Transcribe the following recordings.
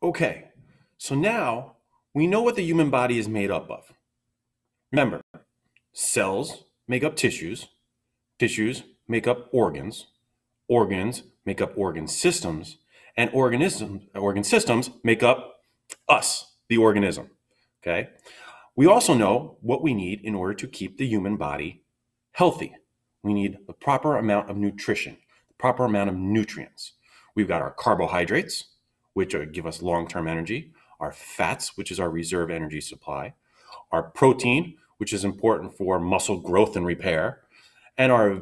Okay, so now we know what the human body is made up of. Remember, cells make up tissues, tissues make up organs, organs make up organ systems, and organ systems make up us, the organism. Okay? We also know what we need in order to keep the human body healthy. We need the proper amount of nutrition, the proper amount of nutrients. We've got our carbohydrates, which give us long-term energy, our fats, which is our reserve energy supply, our protein, which is important for muscle growth and repair, and our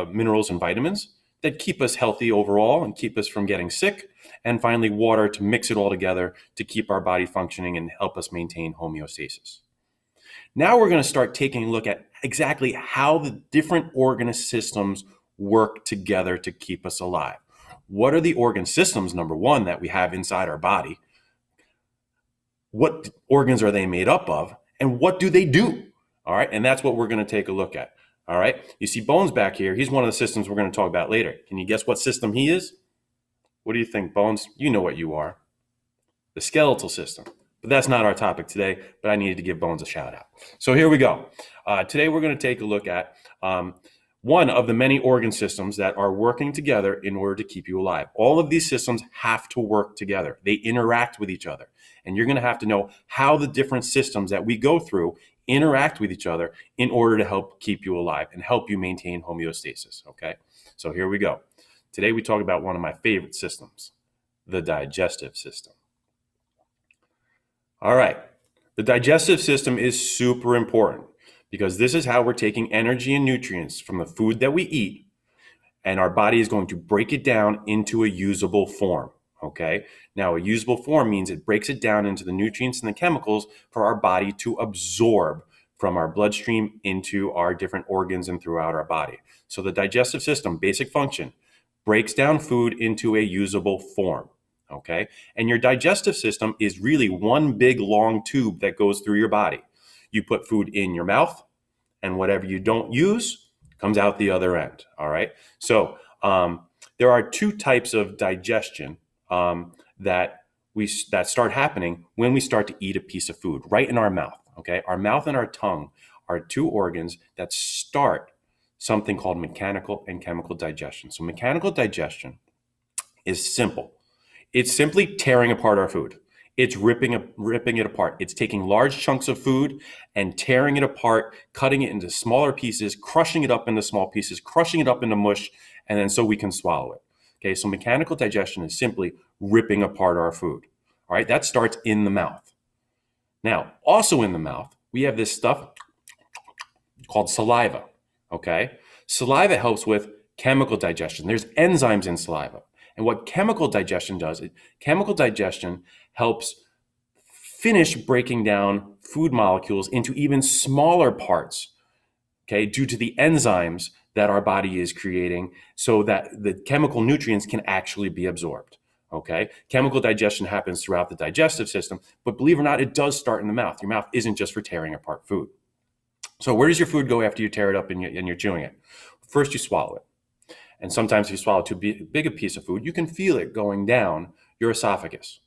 minerals and vitamins that keep us healthy overall and keep us from getting sick, and finally water to mix it all together to keep our body functioning and help us maintain homeostasis. Now we're going to start taking a look at exactly how the different organ systems work together to keep us alive. What are the organ systems, number one, that we have inside our body? What organs are they made up of? And what do they do? All right, and that's what we're going to take a look at. All right, you see Bones back here. He's one of the systems we're going to talk about later. Can you guess what system he is? What do you think, Bones? You know what you are. The skeletal system. But that's not our topic today, but I needed to give Bones a shout out. So here we go. Today we're going to take a look at one of the many organ systems that are working together in order to keep you alive. All of these systems have to work together. They interact with each other. And you're going to have to know how the different systems that we go through interact with each other in order to help keep you alive and help you maintain homeostasis, okay? So here we go. Today we talk about one of my favorite systems, the digestive system. All right, the digestive system is super important because this is how we're taking energy and nutrients from the food that we eat, and our body is going to break it down into a usable form, okay? Now, a usable form means it breaks it down into the nutrients and the chemicals for our body to absorb from our bloodstream into our different organs and throughout our body. So the digestive system, basic function, breaks down food into a usable form, okay? And your digestive system is really one big long tube that goes through your body. You put food in your mouth, and whatever you don't use comes out the other end, all right? So there are two types of digestion that start happening when we start to eat a piece of food, right in our mouth, okay? Our mouth and our tongue are two organs that start something called mechanical and chemical digestion. So mechanical digestion is simple. It's simply tearing apart our food. It's ripping it apart. It's taking large chunks of food and tearing it apart, cutting it into smaller pieces, crushing it up into small pieces, crushing it up into mush, and then so we can swallow it. Okay, so mechanical digestion is simply ripping apart our food. All right, that starts in the mouth. Now, also in the mouth, we have this stuff called saliva. Okay, saliva helps with chemical digestion. There's enzymes in saliva. And what chemical digestion does, chemical digestion helps finish breaking down food molecules into even smaller parts, okay, due to the enzymes that our body is creating so that the chemical nutrients can actually be absorbed, okay? Chemical digestion happens throughout the digestive system, but believe it or not, it does start in the mouth. Your mouth isn't just for tearing apart food. So where does your food go after you tear it up and you're chewing it? First, you swallow it. And sometimes if you swallow too big a piece of food, you can feel it going down your esophagus.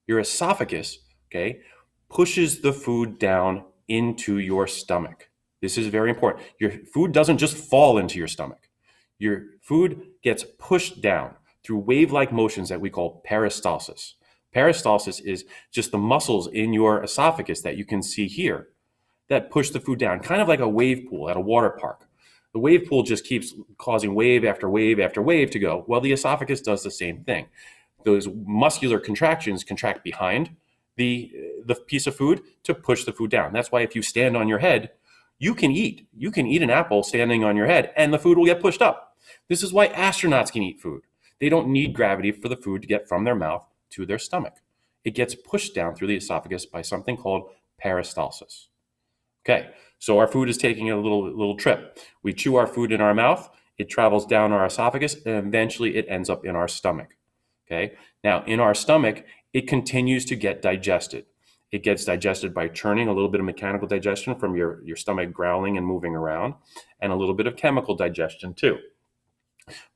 Your esophagus, okay, pushes the food down into your stomach. This is very important. Your food doesn't just fall into your stomach. Your food gets pushed down through wave-like motions that we call peristalsis. Peristalsis is just the muscles in your esophagus that you can see here that push the food down, kind of like a wave pool at a water park. The wave pool just keeps causing wave after wave after wave to go. Well, the esophagus does the same thing. Those muscular contractions contract behind the piece of food to push the food down. That's why if you stand on your head, you can eat. You can eat an apple standing on your head and the food will get pushed up. This is why astronauts can eat food. They don't need gravity for the food to get from their mouth to their stomach. It gets pushed down through the esophagus by something called peristalsis. Okay, so our food is taking a little trip. We chew our food in our mouth, it travels down our esophagus, and eventually it ends up in our stomach. Okay, now in our stomach, it continues to get digested. It gets digested by churning, a little bit of mechanical digestion from your stomach growling and moving around, and a little bit of chemical digestion too.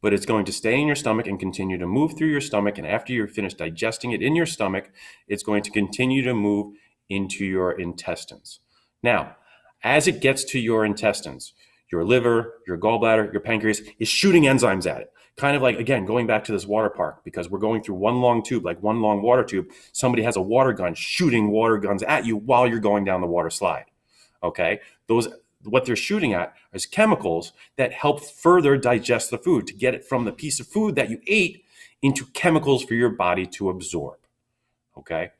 but it's going to stay in your stomach and continue to move through your stomach. And after you're finished digesting it in your stomach, it's going to continue to move into your intestines. Now, as it gets to your intestines, your liver, your gallbladder, your pancreas is shooting enzymes at it. Kind of like, again, going back to this water park, because we're going through one long tube, like one long water tube. Somebody has a water gun shooting water guns at you while you're going down the water slide. Okay? What they're shooting at is chemicals that help further digest the food, to get it from the piece of food that you ate into chemicals for your body to absorb. Okay?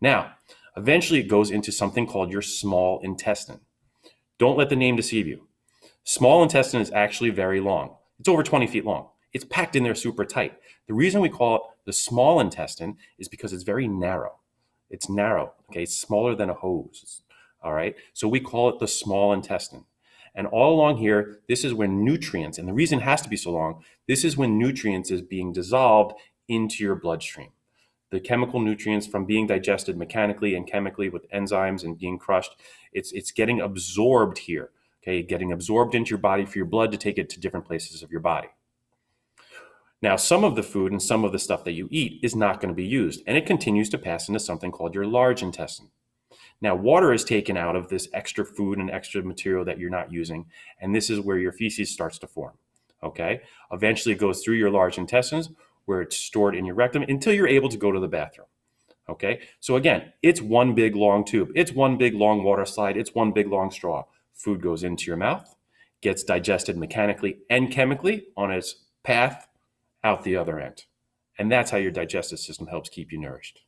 Now, eventually it goes into something called your small intestine. Don't let the name deceive you. Small intestine is actually very long. It's over 20 feet long. It's packed in there super tight. The reason we call it the small intestine is because it's very narrow. It's narrow, okay? It's smaller than a hose, all right? So we call it the small intestine. And all along here, this is when nutrients, and the reason it has to be so long, this is when nutrients is being dissolved into your bloodstream. The chemical nutrients from being digested mechanically and chemically with enzymes and being crushed, it's getting absorbed here, okay? Getting absorbed into your body for your blood to take it to different places of your body. Now, some of the food and some of the stuff that you eat is not going to be used, and it continues to pass into something called your large intestine. Now, water is taken out of this extra food and extra material that you're not using, and this is where your feces starts to form, okay? Eventually, it goes through your large intestines, where it's stored in your rectum until you're able to go to the bathroom, okay? So again, it's one big long tube. It's one big long water slide. It's one big long straw. Food goes into your mouth, gets digested mechanically and chemically on its path out the other end. And that's how your digestive system helps keep you nourished.